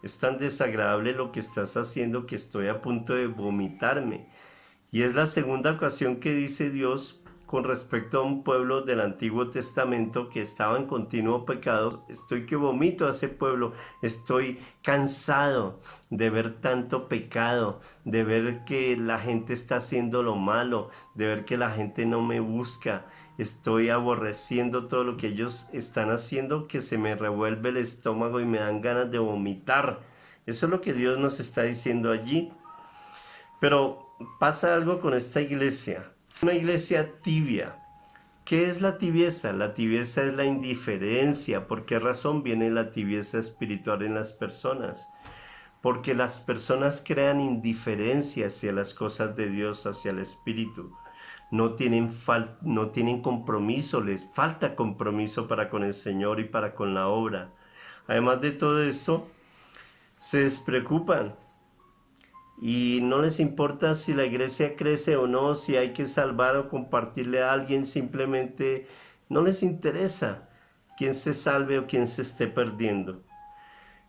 es tan desagradable lo que estás haciendo que estoy a punto de vomitarme. Y es la segunda ocasión que dice Dios con respecto a un pueblo del Antiguo Testamento que estaba en continuo pecado. Estoy que vomito a ese pueblo, estoy cansado de ver tanto pecado, de ver que la gente está haciendo lo malo, de ver que la gente no me busca. Estoy aborreciendo todo lo que ellos están haciendo, que se me revuelve el estómago y me dan ganas de vomitar. Eso es lo que Dios nos está diciendo allí. Pero pasa algo con esta iglesia. Una iglesia tibia. ¿Qué es la tibieza? La tibieza es la indiferencia. ¿Por qué razón viene la tibieza espiritual en las personas? Porque las personas crean indiferencia hacia las cosas de Dios, hacia el Espíritu. No tienen compromiso, les falta compromiso para con el Señor y para con la obra. Además de todo esto, se despreocupan. Y no les importa si la iglesia crece o no, si hay que salvar o compartirle a alguien, simplemente no les interesa. quién se salve o quién se esté perdiendo.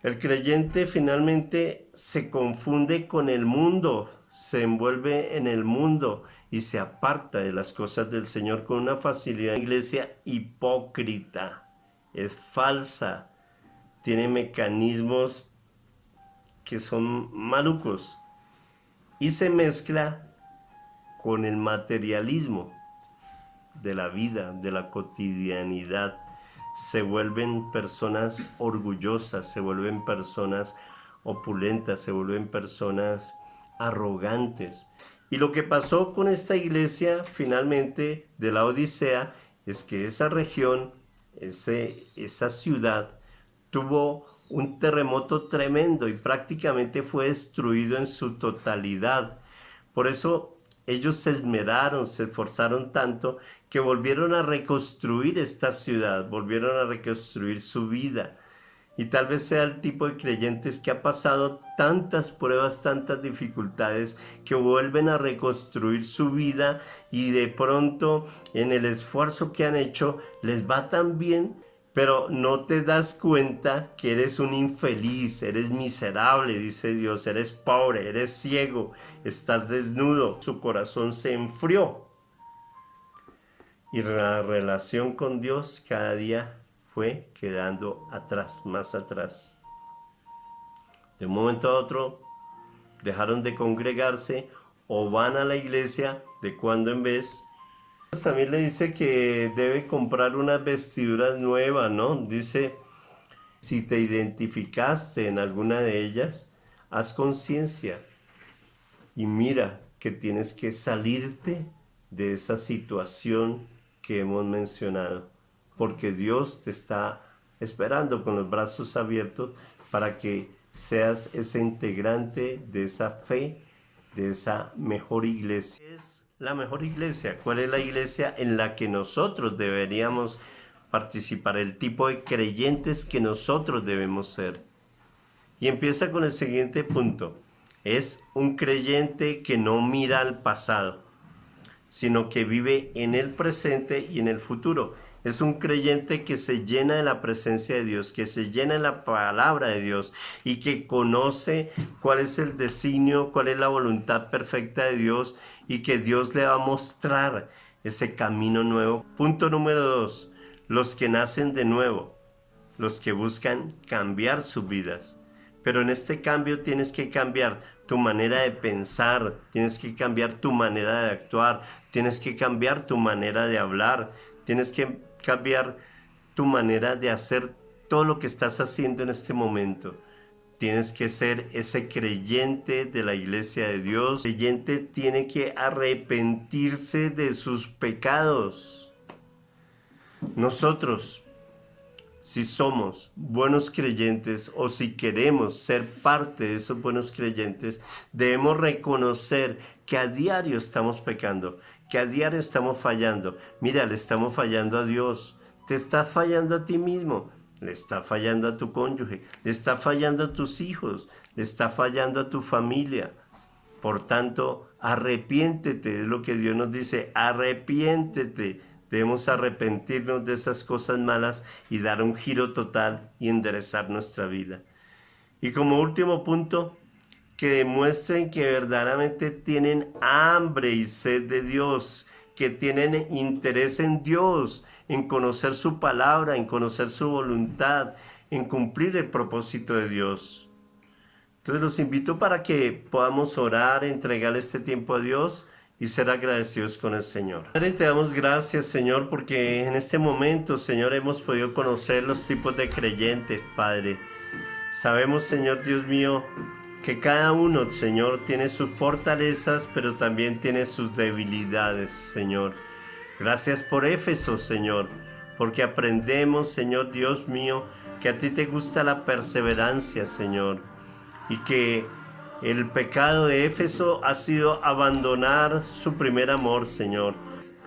El creyente finalmente se confunde con el mundo, se envuelve en el mundo y se aparta de las cosas del Señor con una facilidad. La iglesia hipócrita, es falsa, tiene mecanismos que son malucos y se mezcla con el materialismo de la vida, de la cotidianidad. Se vuelven personas orgullosas, se vuelven personas opulentas, se vuelven personas arrogantes. Y lo que pasó con esta iglesia finalmente de la Odisea es que esa región, esa ciudad, tuvo un terremoto tremendo y prácticamente fue destruido en su totalidad. Por eso ellos se esmeraron, se esforzaron tanto que volvieron a reconstruir esta ciudad, volvieron a reconstruir su vida. Y tal vez sea el tipo de creyentes que ha pasado tantas pruebas, tantas dificultades, que vuelven a reconstruir su vida y de pronto en el esfuerzo que han hecho les va tan bien, pero no te das cuenta que eres un infeliz, eres miserable, dice Dios, eres pobre, eres ciego, estás desnudo. Su corazón se enfrió y la relación con Dios cada día fue quedando atrás, más atrás. De un momento a otro dejaron de congregarse o van a la iglesia de cuando en vez. También le dice que debe comprar unas vestiduras nuevas, ¿no? Dice, si te identificaste en alguna de ellas, haz conciencia y mira que tienes que salirte de esa situación que hemos mencionado, porque Dios te está esperando con los brazos abiertos para que seas ese integrante de esa fe, de esa mejor iglesia. Es la mejor iglesia. ¿Cuál es la iglesia en la que nosotros deberíamos participar? El tipo de creyentes que nosotros debemos ser. Y empieza con el siguiente punto. Es un creyente que no mira al pasado, sino que vive en el presente y en el futuro. Es un creyente que se llena de la presencia de Dios, que se llena de la palabra de Dios y que conoce cuál es el designio, cuál es la voluntad perfecta de Dios y que Dios le va a mostrar ese camino nuevo. Punto número 2. Los que nacen de nuevo, los que buscan cambiar sus vidas. Pero en este cambio tienes que cambiar tu manera de pensar, tienes que cambiar tu manera de actuar, tienes que cambiar tu manera de hablar, tienes que cambiar tu manera de hacer todo lo que estás haciendo en este momento. Tienes que ser ese creyente de la iglesia de Dios. El creyente tiene que arrepentirse de sus pecados. Nosotros, si somos buenos creyentes o si queremos ser parte de esos buenos creyentes, debemos reconocer que a diario estamos pecando, que a diario estamos fallando. Mira, le estamos fallando a Dios, te estás fallando a ti mismo, le está fallando a tu cónyuge, le está fallando a tus hijos, le está fallando a tu familia. Por tanto, arrepiéntete, es lo que Dios nos dice, arrepiéntete. Debemos arrepentirnos de esas cosas malas y dar un giro total y enderezar nuestra vida. Y como último punto, que demuestren que verdaderamente tienen hambre y sed de Dios, que tienen interés en Dios, en conocer su palabra, en conocer su voluntad, en cumplir el propósito de Dios. Entonces los invito para que podamos orar, entregar este tiempo a Dios y ser agradecidos con el Señor. Padre, te damos gracias, Señor, porque en este momento, Señor, hemos podido conocer los tipos de creyentes, Padre. Sabemos, Señor Dios mío, que cada uno, Señor, tiene sus fortalezas, pero también tiene sus debilidades, Señor. Gracias por Éfeso, Señor, porque aprendemos, Señor Dios mío, que a ti te gusta la perseverancia, Señor, y que el pecado de Éfeso ha sido abandonar su primer amor, Señor.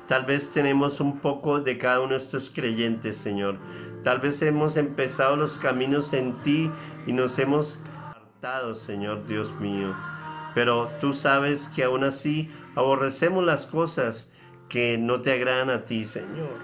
Tal vez tenemos un poco de cada uno de estos creyentes, Señor. Tal vez hemos empezado los caminos en ti y nos hemos apartado, Señor Dios mío. Pero tú sabes que aún así aborrecemos las cosas que no te agradan a ti, Señor.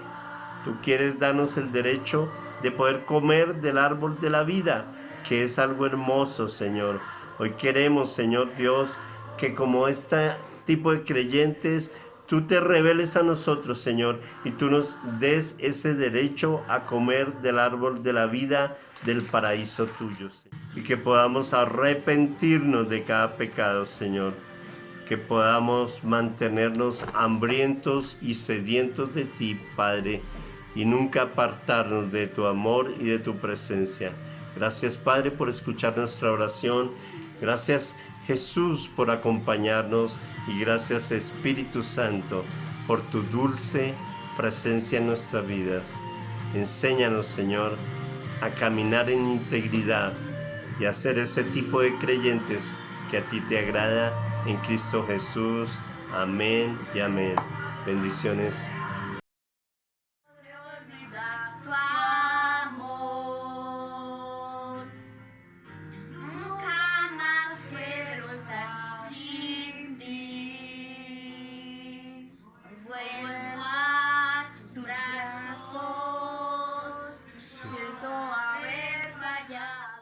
Tú quieres darnos el derecho de poder comer del árbol de la vida, que es algo hermoso, Señor. Hoy queremos, Señor Dios, que como este tipo de creyentes, tú te reveles a nosotros, Señor, y tú nos des ese derecho a comer del árbol de la vida, del paraíso tuyo, Señor. Y que podamos arrepentirnos de cada pecado, Señor. Que podamos mantenernos hambrientos y sedientos de ti, Padre, y nunca apartarnos de tu amor y de tu presencia. Gracias, Padre, por escuchar nuestra oración. Gracias, Jesús, por acompañarnos. Y gracias, Espíritu Santo, por tu dulce presencia en nuestras vidas. Enséñanos, Señor, a caminar en integridad y a ser ese tipo de creyentes que a ti te agrada en Cristo Jesús. Amén y amén. Bendiciones. Olvidar tu amor. Nunca más quiero estar sin ti. Vuelvo a tus brazos. Siento haber fallado.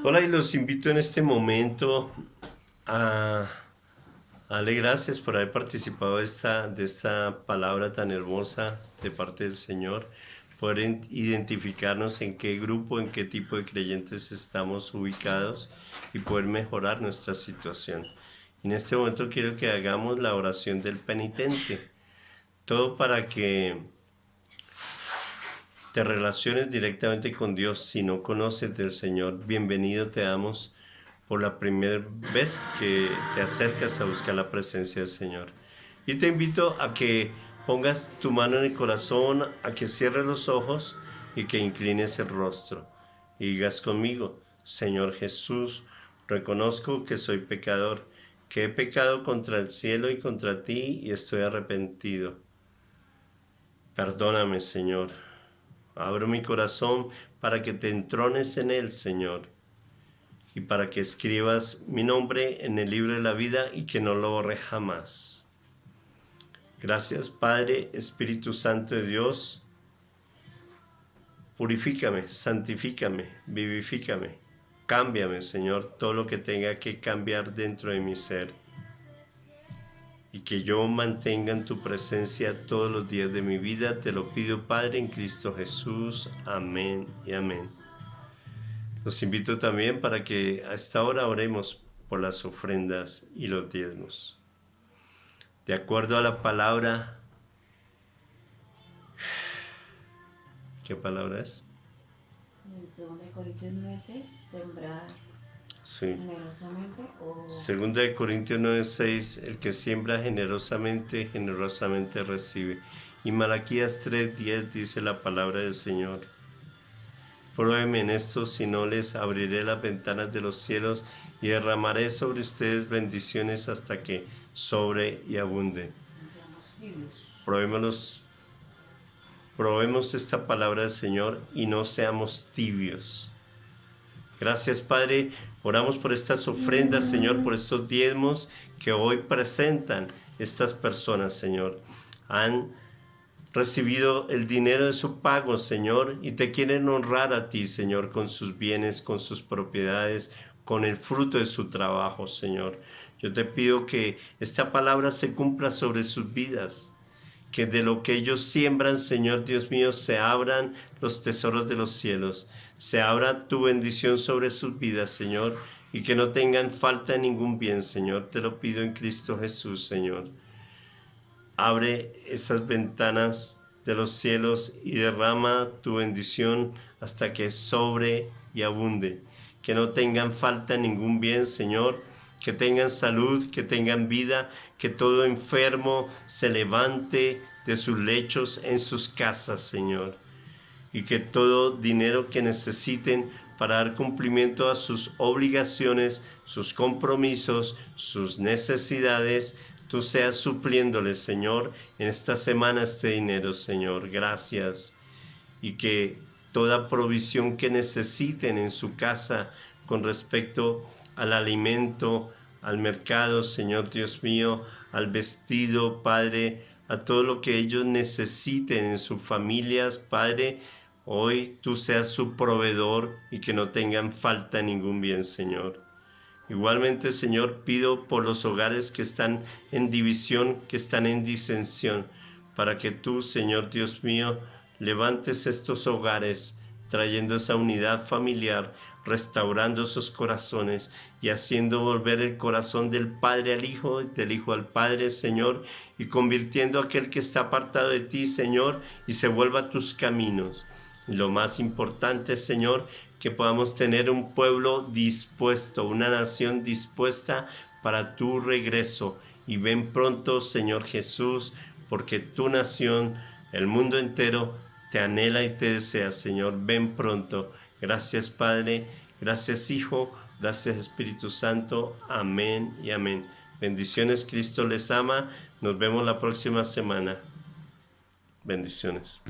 Hola, y los invito en este momento a darle gracias por haber participado de esta palabra tan hermosa de parte del Señor, poder identificarnos en qué grupo, en qué tipo de creyentes estamos ubicados y poder mejorar nuestra situación. En este momento quiero que hagamos la oración del penitente, todo para que te relaciones directamente con Dios. Si no conoces del Señor, bienvenido te damos por la primera vez que te acercas a buscar la presencia del Señor. Y te invito a que pongas tu mano en el corazón, a que cierres los ojos y que inclines el rostro. Y digas conmigo: Señor Jesús, reconozco que soy pecador, que he pecado contra el cielo y contra ti y estoy arrepentido. Perdóname, Señor. Abro mi corazón para que te entrones en él, Señor, y para que escribas mi nombre en el libro de la vida y que no lo borre jamás. Gracias, Padre, Espíritu Santo de Dios. Purifícame, santifícame, vivifícame. Cámbiame, Señor, todo lo que tenga que cambiar dentro de mi ser. Y que yo mantenga en tu presencia todos los días de mi vida. Te lo pido, Padre, en Cristo Jesús. Amén y amén. Los invito también para que a esta hora oremos por las ofrendas y los diezmos. De acuerdo a la palabra, ¿qué palabra es? En 2 Corintios 9:6, sembrar Sí. generosamente o... 2 Corintios 9:6, el que siembra generosamente, generosamente recibe. Y Malaquías 3:10 dice la palabra del Señor: pruébeme en esto, si no les abriré las ventanas de los cielos y derramaré sobre ustedes bendiciones hasta que sobre y abunde. Probemos esta palabra del Señor y no seamos tibios. Gracias, Padre. Oramos por estas ofrendas, Señor, por estos diezmos que hoy presentan estas personas, Señor. Han recibido el dinero de su pago, Señor, y te quieren honrar a ti, Señor, con sus bienes, con sus propiedades, con el fruto de su trabajo, Señor. Yo te pido que esta palabra se cumpla sobre sus vidas, que de lo que ellos siembran, Señor Dios mío, se abran los tesoros de los cielos, se abra tu bendición sobre sus vidas, Señor, y que no tengan falta de ningún bien, Señor. Te lo pido en Cristo Jesús, Señor. Abre esas ventanas de los cielos y derrama tu bendición hasta que sobre y abunde. Que no tengan falta de ningún bien, Señor. Que tengan salud, que tengan vida, que todo enfermo se levante de sus lechos en sus casas, Señor. Y que todo dinero que necesiten para dar cumplimiento a sus obligaciones, sus compromisos, sus necesidades, tú seas supliéndoles, Señor, en esta semana este dinero, Señor. Gracias. Y que toda provisión que necesiten en su casa con respecto al alimento, al mercado, Señor Dios mío, al vestido, Padre, a todo lo que ellos necesiten en sus familias, Padre, hoy tú seas su proveedor y que no tengan falta ningún bien, Señor. Igualmente, Señor, pido por los hogares que están en división, que están en disensión, para que tú, Señor Dios mío, levantes estos hogares, trayendo esa unidad familiar, restaurando esos corazones y haciendo volver el corazón del Padre al Hijo, del Hijo al Padre, Señor, y convirtiendo a aquel que está apartado de ti, Señor, y se vuelva a tus caminos. Y lo más importante, Señor, que podamos tener un pueblo dispuesto, una nación dispuesta para tu regreso. Y ven pronto, Señor Jesús, porque tu nación, el mundo entero, te anhela y te desea, Señor. Ven pronto. Gracias, Padre. Gracias, Hijo. Gracias, Espíritu Santo. Amén y amén. Bendiciones. Cristo les ama. Nos vemos la próxima semana. Bendiciones.